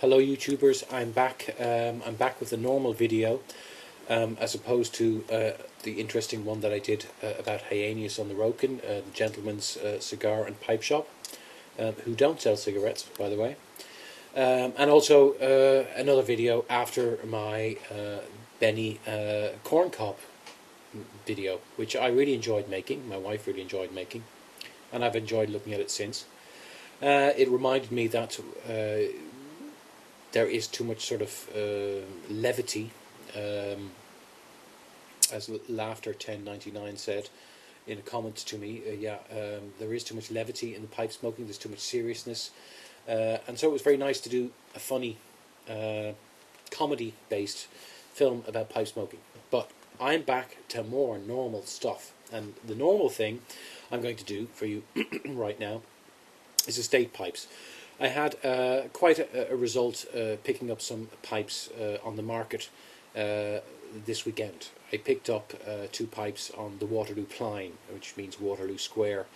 Hello YouTubers, I'm back. I'm back with a normal video as opposed to the interesting one that I did about Hyenas on the Roken, the gentleman's cigar and pipe shop, who don't sell cigarettes, by the way. And also another video after my Benny corncob video, which I really enjoyed making, my wife really enjoyed making, and I've enjoyed looking at it since. It reminded me that there is too much sort of levity, as Laughter 1099 said in a comment to me. There is too much levity in the pipe smoking. There's too much seriousness, and so it was very nice to do a funny, comedy-based film about pipe smoking. But I'm back to more normal stuff, and the normal thing I'm going to do for you right now is estate pipes. I had quite a result picking up some pipes on the market this weekend. I picked up 2 pipes on the Waterloo Plein, which means Waterloo Square.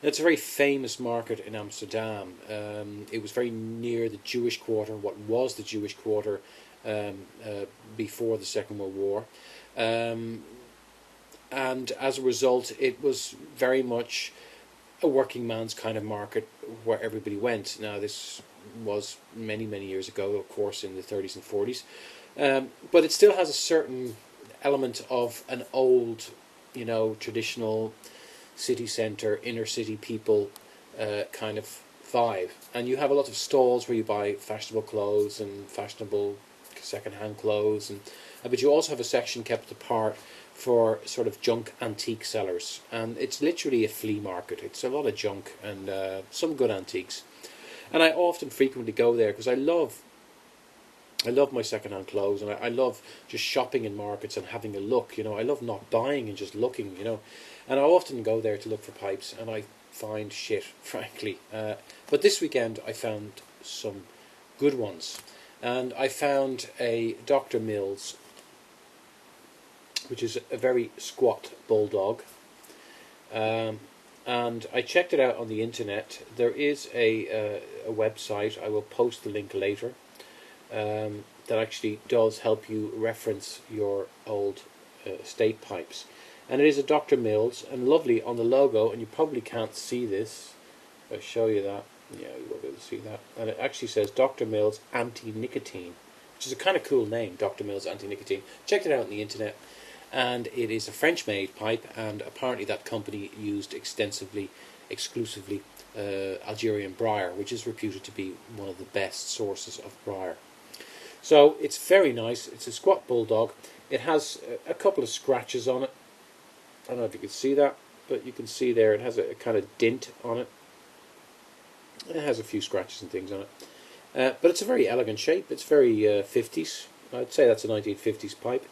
And it's a very famous market in Amsterdam. It was very near the Jewish Quarter, what was the Jewish Quarter before the Second World War. And as a result, it was very much a working man's kind of market where everybody went. Now, this was many, many years ago, of course, in the 30s and 40s. But it still has a certain element of an old, traditional city centre, inner city people kind of vibe. And you have a lot of stalls where you buy fashionable clothes and fashionable second-hand clothes. But you also have a section kept apart for sort of junk antique sellers, and it's literally a flea market. It's a lot of junk and some good antiques, and I often frequently go there because I love my second-hand clothes, and I love just shopping in markets and having a look. I love not buying and just looking. And I often go there to look for pipes, and I find shit, frankly. But this weekend I found some good ones, and I found a Dr. Mills, which is a very squat bulldog, and I checked it out on the internet. There is a website, I will post the link later, that actually does help you reference your old estate pipes, and it is a Dr. Mills, and lovely on the logo, and you probably can't see this. I'll show you that. Yeah, you won't be able to see that. And it actually says Dr. Mills Anti-Nicotine, which is a kind of cool name, Dr. Mills Anti-Nicotine. Checked it out on the internet, and it is a French-made pipe, and apparently that company used exclusively Algerian briar, which is reputed to be one of the best sources of briar. So it's very nice. It's a squat bulldog. It has a couple of scratches on it. I don't know if you can see that, but you can see there it has a kind of dint on it. It has a few scratches and things on it. But it's a very elegant shape. It's very 50s. I'd say that's a 1950s pipe.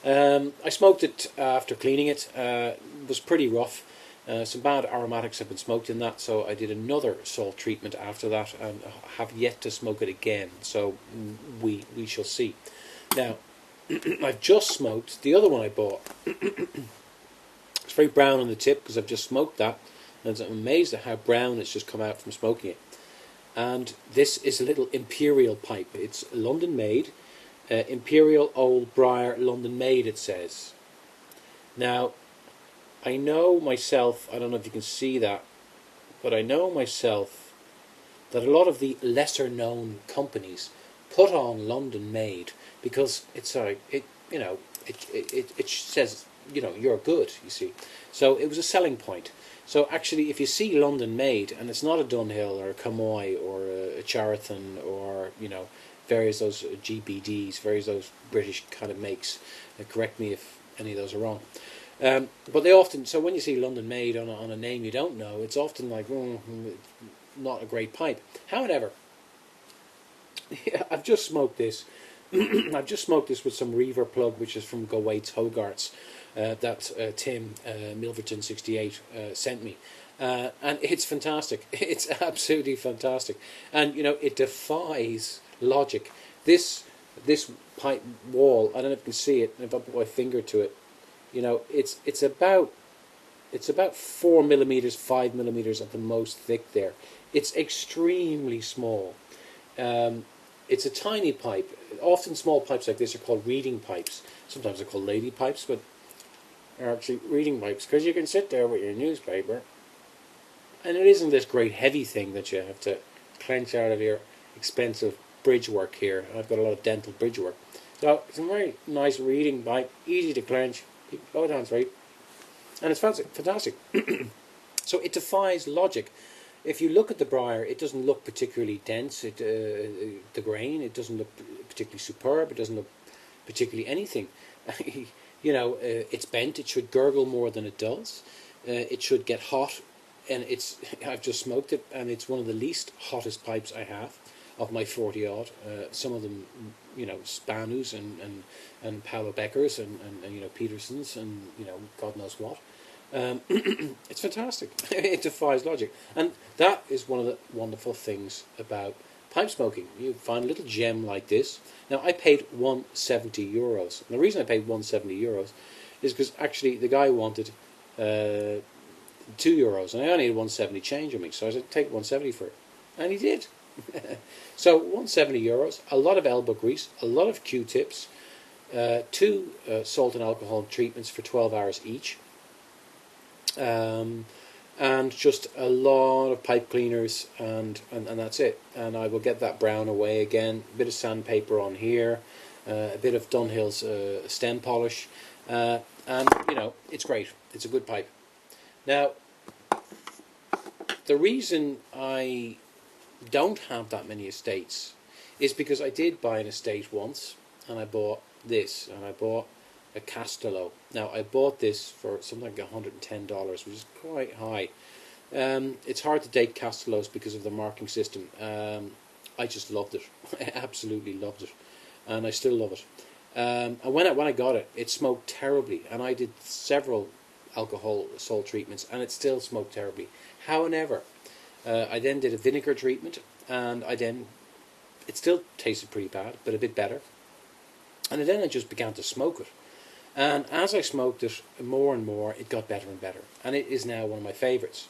I smoked it after cleaning it. It was pretty rough. Some bad aromatics have been smoked in that, so I did another salt treatment after that, and have yet to smoke it again, so we shall see. Now, I've just smoked the other one I bought. It's very brown on the tip because I've just smoked that, and I'm amazed at how brown it's just come out from smoking it. And this is a little Imperial pipe. It's London made. Imperial Old Briar London Made, it says. Now, I know myself, I don't know if you can see that, but I know myself that a lot of the lesser known companies put on London Made because it's it says, you're good, you see. So it was a selling point. So actually, if you see London Made, and it's not a Dunhill or a Camoy or a Charathon or, various those GBDs, various those British kind of makes. Correct me if any of those are wrong. But they often, so when you see London Made on a name you don't know, it's often like, not a great pipe. However, I've just smoked this. I've just smoked this with some Reaver plug, which is from Gowaits Hogarths, that Tim Milverton68 sent me. And it's fantastic. It's absolutely fantastic. And, it defies logic. This pipe wall, I don't know if you can see it, if I put my finger to it, it's about 4 millimeters, 5 millimeters at the most thick there. It's extremely small. It's a tiny pipe. Often small pipes like this are called reading pipes. Sometimes they're called lady pipes, but they're actually reading pipes because you can sit there with your newspaper, and it isn't this great heavy thing that you have to clench out of your expensive bridge work here. I've got a lot of dental bridge work. So it's a very nice reading pipe, easy to clench, blow it down straight, and it's fantastic. So it defies logic. If you look at the Breyer, it doesn't look particularly dense. The grain, it doesn't look particularly superb. It doesn't look particularly anything. It's bent. It should gurgle more than it does. It should get hot, and I've just smoked it, and it's one of the least hottest pipes I have of my 40 odd. Some of them, Spanus and Paolo Beckers and Petersons and God knows what. It's fantastic. It defies logic, and that is one of the wonderful things about pipe smoking. You find a little gem like this. Now I paid €170. And the reason I paid €170 is because actually the guy wanted €2, and I only had 170 change on me, so I said take 170 for it, and he did. So €170, a lot of elbow grease, a lot of Q-tips, 2 salt and alcohol treatments for 12 hours each. And just a lot of pipe cleaners, and that's it. And I will get that brown away again. A bit of sandpaper on here, a bit of Dunhill's stem polish, and it's great. It's a good pipe. Now, the reason I don't have that many estates is because I did buy an estate once, and I bought this, and I bought a Castello. Now I bought this for something like $110, which is quite high. It's hard to date Castellos because of the marking system. I just loved it. I absolutely loved it, and I still love it. And when I got it, it smoked terribly, and I did several alcohol salt treatments, and it still smoked terribly. However, I then did a vinegar treatment, and it still tasted pretty bad, but a bit better. And then I just began to smoke it. And as I smoked it more and more, it got better and better. And it is now one of my favourites.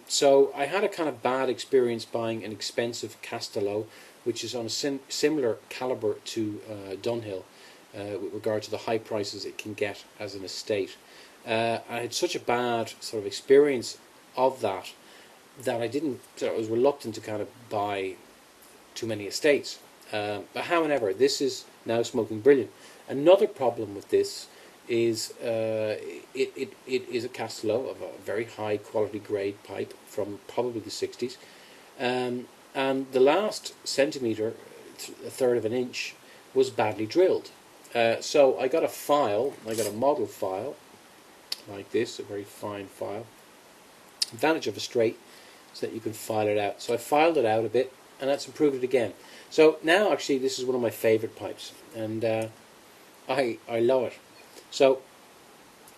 So I had a kind of bad experience buying an expensive Castello, which is on a similar calibre to Dunhill, with regard to the high prices it can get as an estate. I had such a bad sort of experience of that I was reluctant to kind of buy too many estates. But however, this is now smoking brilliant. Another problem with this is it is a Castello of a very high quality grade pipe from probably the 60s, and the last centimetre, a third of an inch, was badly drilled. So I got a model file like this, a very fine file. Advantage of a straight is that you can file it out. So I filed it out a bit, and that's improved it again. So now actually this is one of my favourite pipes, and I love it. So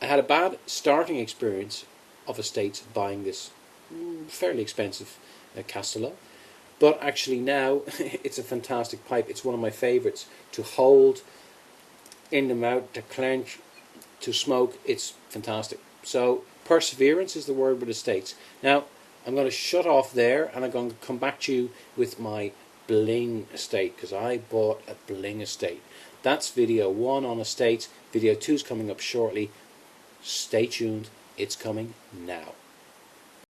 I had a bad starting experience of estates buying this fairly expensive Castello, but actually now it's a fantastic pipe. It's one of my favourites to hold in the mouth, to clench, to smoke. It's fantastic. So perseverance is the word with estates. Now I'm going to shut off there, and I'm going to come back to you with my bling estate, because I bought a bling estate. That's video 1 on estates. Video 2 is coming up shortly. Stay tuned. It's coming now.